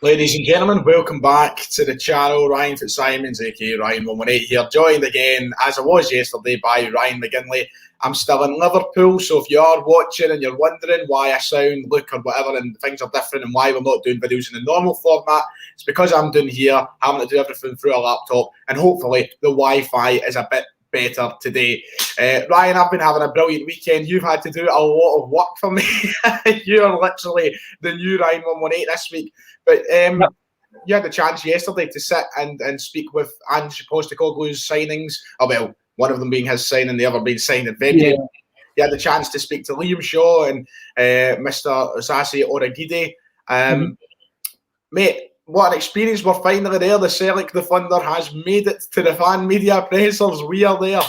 Ladies and gentlemen, welcome back to the channel. Ryan Fitzsimons, aka Ryan118 here, joined again, as I was yesterday, by Ryan McGinley. I'm still in Liverpool, so if you are watching and you're wondering why I sound, look, or whatever, and things are different and why we're not doing videos in the normal format, it's because I'm doing here, having to do everything through a laptop, and hopefully the Wi-Fi is a bit better today. Ryan, I've been having a brilliant weekend. You've had to do a lot of work for me. You're literally the new Ryan118 this week. But you had the chance yesterday to sit and speak with Ange'S signings. Oh, well, one of them being his signing, the other being signed in February. Yeah. You had the chance to speak to Liam Shaw and Mr. Osaze Urhoghide. Mate, what an experience. We're finally there. The Celtic, the Thunder, has made it to the fan media pressers. We are there.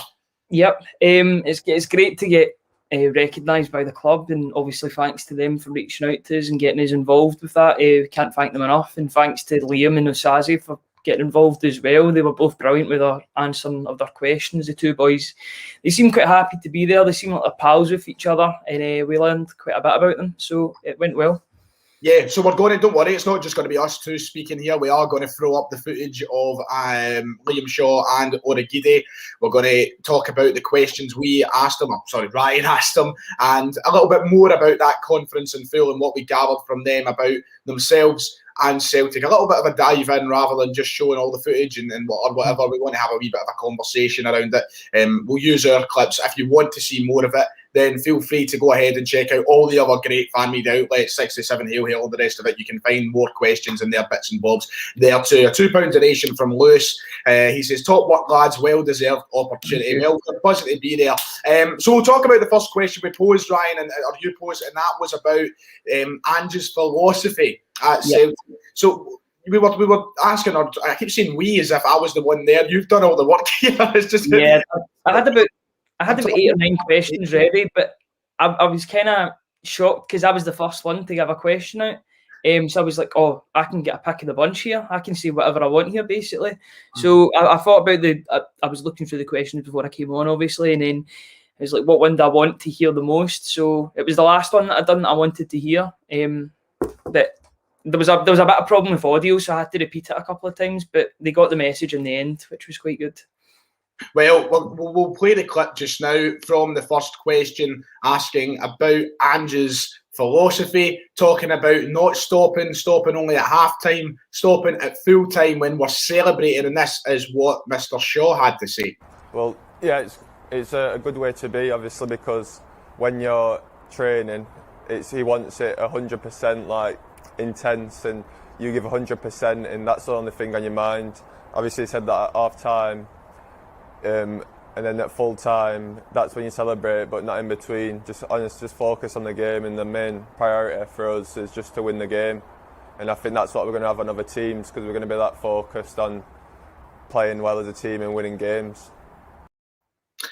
Yep. It's great to get recognised by the club, and obviously thanks to them for reaching out to us and getting us involved with that. We can't thank them enough, and thanks to Liam and Osaze for getting involved as well. They were both brilliant with their answering of their questions. The two boys, they seemed quite happy to be there. They seemed like they're pals with each other, and we learned quite a bit about them, so it went well. Yeah, so we're going to, don't worry, it's not just going to be us two speaking here. We are going to throw up the footage of Liam Shaw and Urhoghide. We're going to talk about the questions we asked them, Ryan asked them, and a little bit more about that conference in full and what we gathered from them about themselves and Celtic. A little bit of a dive in rather than just showing all the footage and whatever. We want to have a wee bit of a conversation around it. We'll use our clips. If you want to see more of it, then feel free to go ahead and check out all the other great fan media outlets, 67 Hail Hail, all the rest of it. You can find more questions in their bits and bobs there too. A £2 donation from Lewis. He says, top work, lads, well-deserved opportunity. Well, we're buzzing to be there. So we'll talk about the first question we posed, Ryan, or you posed, and that was about Ange'S philosophy at Celtic. So we were asking, or I keep saying we as if I was the one there. You've done all the work here. It's just I had about 8 or 9 questions ready, but I was kind of shocked because I was the first one to give a question out. So I was like, oh, I can get a pick of the bunch here. I can say whatever I want here, basically. So I thought about I was looking through the questions before I came on, obviously, and then I was like, what one do I want to hear the most? So it was the last one that I'd done that I wanted to hear. But there was a bit of problem with audio, so I had to repeat it a couple of times, but they got the message in the end, which was quite good. Well, we'll play the clip just now from the first question asking about Ange'S philosophy, talking about not stopping only at half-time, stopping at full-time when we're celebrating, and this is what Mr. Shaw had to say. Well, yeah, it's a good way to be, obviously, because when you're training, he wants it 100% like intense, and you give 100%, and that's the only thing on your mind. Obviously, he said that at half-time, and then at full time, that's when you celebrate, but not in between. Just focus on the game, and the main priority for us is just to win the game. And I think that's what we're going to have on other teams, because we're going to be that focused on playing well as a team and winning games.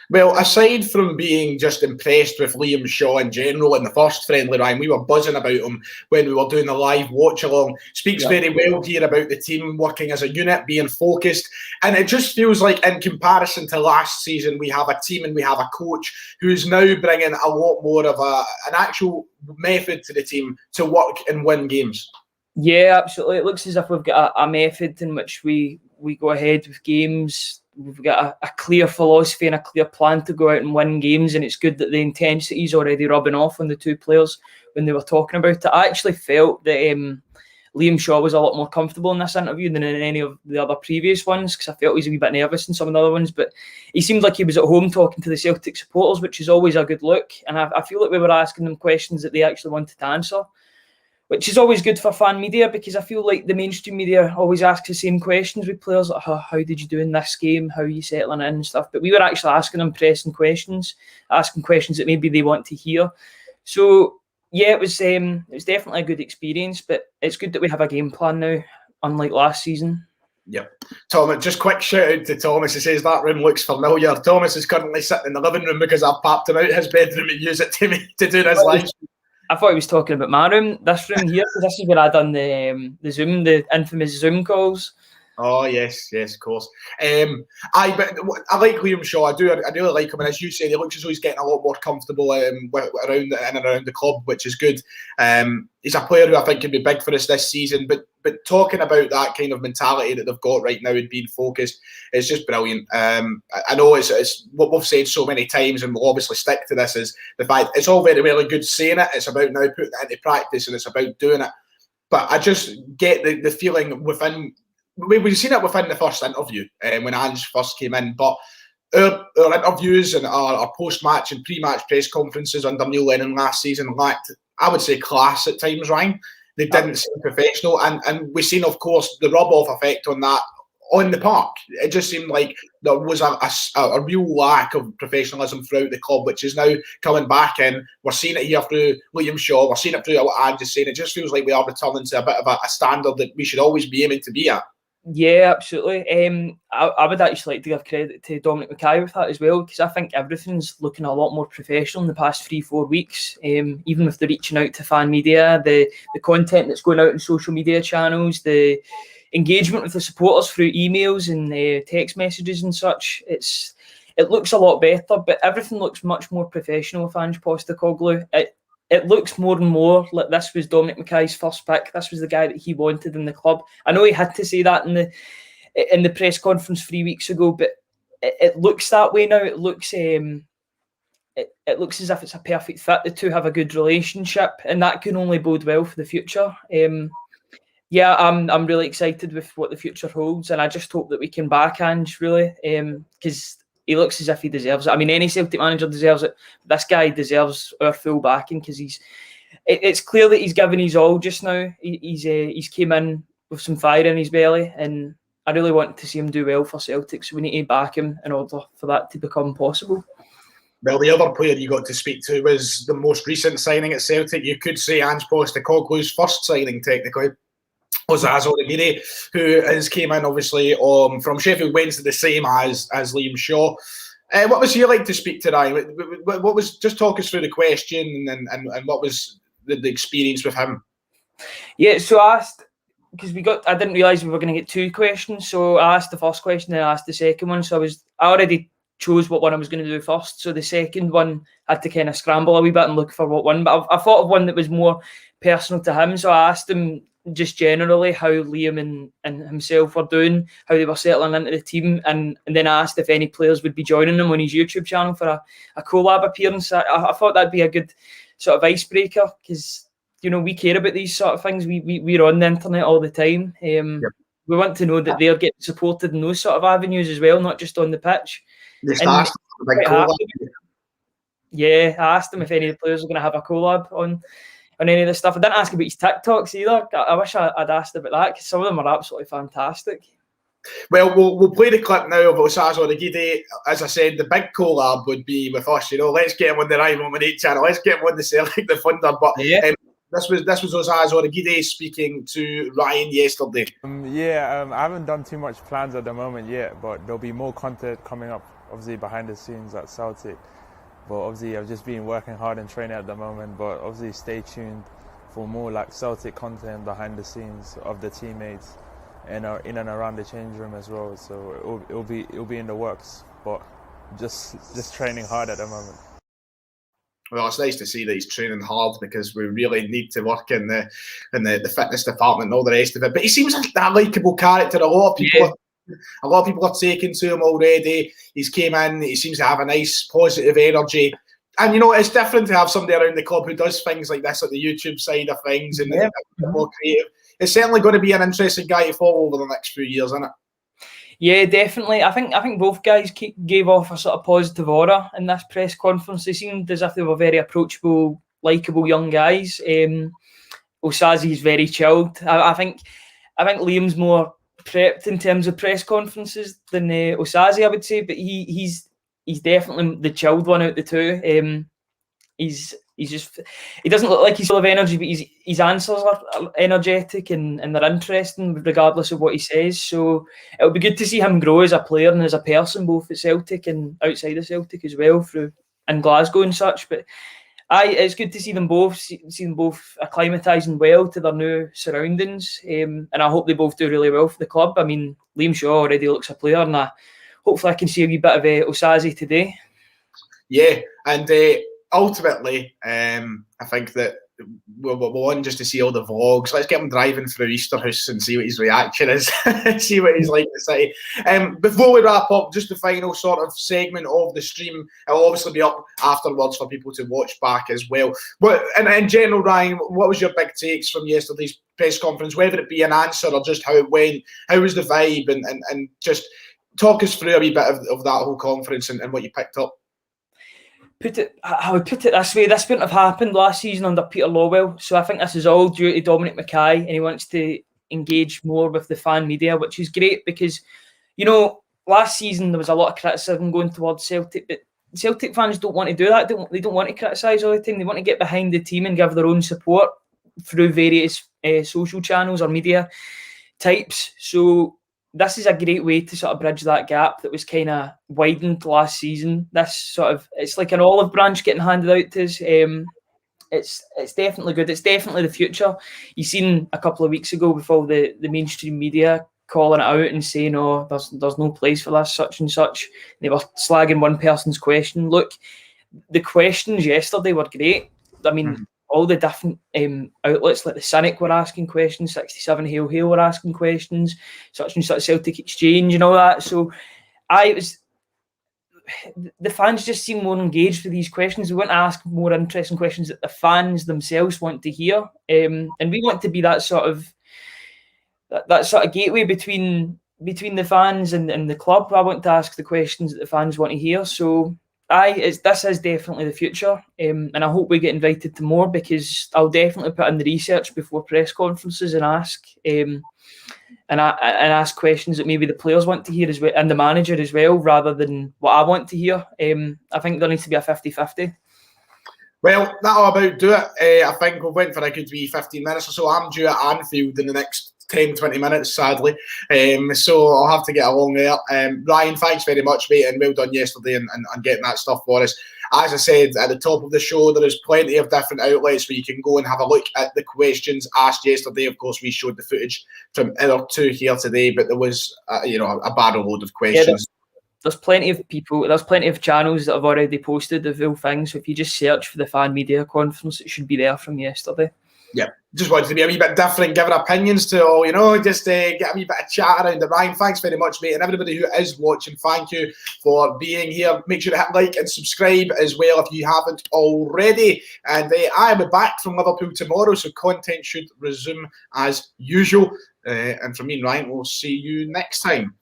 Well, aside from being just impressed with Liam Shaw in general in the first friendly, Ryan, we were buzzing about him when we were doing the live watch-along. Speaks very well here about the team working as a unit, being focused. And it just feels like, in comparison to last season, we have a team and we have a coach who's now bringing a lot more of an actual method to the team to work and win games. Yeah, absolutely. It looks as if we've got a method in which we go ahead with games. We've got a clear philosophy and a clear plan to go out and win games, and it's good that the intensity is already rubbing off on the two players when they were talking about it. I actually felt that Liam Shaw was a lot more comfortable in this interview than in any of the other previous ones, because I felt he was a wee bit nervous in some of the other ones, but he seemed like he was at home talking to the Celtic supporters, which is always a good look, and I feel like we were asking them questions that they actually wanted to answer, which is always good for fan media, because I feel like the mainstream media always asks the same questions with players, like, how did you do in this game? How are you settling in and stuff? But we were actually asking them pressing questions, asking questions that maybe they want to hear. So, yeah, it was definitely a good experience, but it's good that we have a game plan now, unlike last season. Yep. Thomas, just quick shout out to Thomas. He says that room looks familiar. Thomas is currently sitting in the living room because I've popped him out his bedroom and used it to do this live. I thought he was talking about my room, this room here, because this is where I done the Zoom, the infamous Zoom calls. Oh yes, of course. I like Liam Shaw. I really like him, and as you say, he looks as though he's getting a lot more comfortable around the club, which is good. He's a player who I think can be big for us this season. But but talking about that kind of mentality that they've got right now and being focused is just brilliant. I know it's what we've said so many times, and we'll obviously stick to this, is the fact it's all very, really good saying it. It's about now putting it into practice, and it's about doing it. But I just get the feeling within, we've seen it within the first interview when Ange first came in, but our interviews and our post-match and pre-match press conferences under Neil Lennon last season lacked, I would say, class at times, Ryan. They didn't seem professional, and we've seen, of course, the rub-off effect on that on the park. It just seemed like there was a real lack of professionalism throughout the club, which is now coming back, and we're seeing it here through Liam Shaw, we're seeing it through what Ange's saying. It just feels like we are returning to a bit of a standard that we should always be aiming to be at. Yeah, absolutely. I would actually like to give credit to Dominic Mackay with that as well, because I think everything's looking a lot more professional in the past 3-4 weeks. Even with the reaching out to fan media, the content that's going out in social media channels, the engagement with the supporters through emails and text messages and such, it looks a lot better. But everything looks much more professional with Ange Postecoglou. It looks more and more like this was Dominic Mackay's first pick. This was the guy that he wanted in the club. I know he had to say that in the press conference 3 weeks ago, but it looks that way now. It looks it looks as if it's a perfect fit. The two have a good relationship, and that can only bode well for the future. Yeah, I'm really excited with what the future holds, and I just hope that we can back Ange, really, because he looks as if he deserves it. I mean, any Celtic manager deserves it. This guy deserves our full backing, because it's clear that he's given his all just now. He's came in with some fire in his belly, and I really want to see him do well for Celtic, so we need to back him in order for that to become possible. Well, the other player you got to speak to was the most recent signing at Celtic. You could say Ange Postecoglou's first signing, technically. Osaze Urhoghide, who has came in obviously from Sheffield Wednesday, the same as Liam Shaw. What was he like to speak to, Ryan? What was, just talk us through the question and what was the experience with him? Yeah, so I asked, because I didn't realise we were going to get two questions, so I asked the first question and I asked the second one. So I already chose what one I was going to do first. So the second one I had to kind of scramble a wee bit and look for what one, but I thought of one that was more personal to him. So I asked him just generally how Liam and himself were doing, how they were settling into the team, and then I asked if any players would be joining him on his YouTube channel for a collab appearance. I thought that'd be a good sort of icebreaker, because we care about these sort of things. We're on the internet all the time. Yep. We want to know that they're getting supported in those sort of avenues as well, not just on the pitch. Yeah, I asked him if any of the players were going to have a collab on any of this stuff. I didn't ask about his TikToks either. I wish I'd asked about that, because some of them are absolutely fantastic. Well, we'll play the clip now of Osaze Urhoghide. As I said, the big collab would be with us. Let's get him on the Rival Money channel. Let's get him on the Celtic the Thunder. But yeah. This was Osaze Urhoghide speaking to Ryan yesterday. I haven't done too much plans at the moment yet, but there'll be more content coming up, obviously behind the scenes at Celtic. But obviously I've just been working hard and training at the moment, but obviously stay tuned for more like Celtic content behind the scenes of the teammates and in and around the change room as well. So it'll be in the works, but just training hard at the moment. Well, it's nice to see that he's training hard, because we really need to work in the fitness department and all the rest of it. But he seems like that likeable character. A lot of people are taking to him already. He's came in. He seems to have a nice, positive energy. And, it's different to have somebody around the club who does things like this at the YouTube side of things and more creative. It's certainly going to be an interesting guy to follow over the next few years, isn't it? Yeah, definitely. I think both guys gave off a sort of positive aura in this press conference. They seemed as if they were very approachable, likeable young guys. Osaze's very chilled. I think Liam's more prepped in terms of press conferences than Osaze, I would say, but he's definitely the chilled one out the two. He doesn't look like he's full of energy, but his answers are energetic and they're interesting regardless of what he says. So it'll be good to see him grow as a player and as a person, both at Celtic and outside of Celtic as well, in Glasgow and such. But it's good to see them both acclimatising well to their new surroundings, and I hope they both do really well for the club. I mean, Liam Shaw already looks a player, and hopefully I can see a wee bit of Osaze today. Yeah, and ultimately, I think that we're on just to see all the vlogs. Let's get him driving through Easterhouse and see what his reaction is, see what he's like to say. Before we wrap up, just the final sort of segment of the stream. It'll obviously be up afterwards for people to watch back as well. But in general, Ryan, what was your big takes from yesterday's press conference, whether it be an answer or just how it went? How was the vibe? And just talk us through a wee bit of that whole conference and what you picked up. I would put it this way: this wouldn't have happened last season under Peter Lawwell. So I think this is all due to Dominic Mackay, and he wants to engage more with the fan media, which is great because, you know, last season there was a lot of criticism going towards Celtic, but Celtic fans don't want to do that. They don't want to criticise all the time. They want to get behind the team and give their own support through various social channels or media types. So this is a great way to sort of bridge that gap that was kind of widened last season. This sort of, it's like an olive branch getting handed out to us. It's definitely good. It's definitely the future. You seen a couple of weeks ago with all the mainstream media calling it out and saying, "Oh, there's no place for this, such and such." They were slagging one person's question. Look, the questions yesterday were great. I mean, all the different outlets like the Cynic were asking questions, 67 Hail Hail were asking questions, such and such Celtic Exchange and all that. So the fans just seem more engaged with these questions. We want to ask more interesting questions that the fans themselves want to hear. And we want to be that sort of gateway between the fans and the club. I want to ask the questions that the fans want to hear. So this is definitely the future, and I hope we get invited to more, because I'll definitely put in the research before press conferences and ask ask questions that maybe the players want to hear as well, and the manager as well, rather than what I want to hear. I think there needs to be a 50-50. Well, that'll about do it. I think we went for a good wee 15 minutes or so. I'm due at Anfield in the next 10-20 minutes, sadly. So I'll have to get along there. Ryan, thanks very much, mate, and well done yesterday and getting that stuff for us. As I said at the top of the show, there is plenty of different outlets where you can go and have a look at the questions asked yesterday. Of course, we showed the footage from our two here today, but there was a barrel load of questions. There's plenty of people, there's plenty of channels that have already posted the full thing. So if you just search for the fan media conference, it should be there from yesterday. Yeah, just wanted to be a wee bit different, giving opinions to all, just get a wee bit of chat around it. Ryan, thanks very much, mate. And everybody who is watching, thank you for being here. Make sure to hit like and subscribe as well if you haven't already. And I will be back from Liverpool tomorrow, so content should resume as usual. And from me and Ryan, we'll see you next time.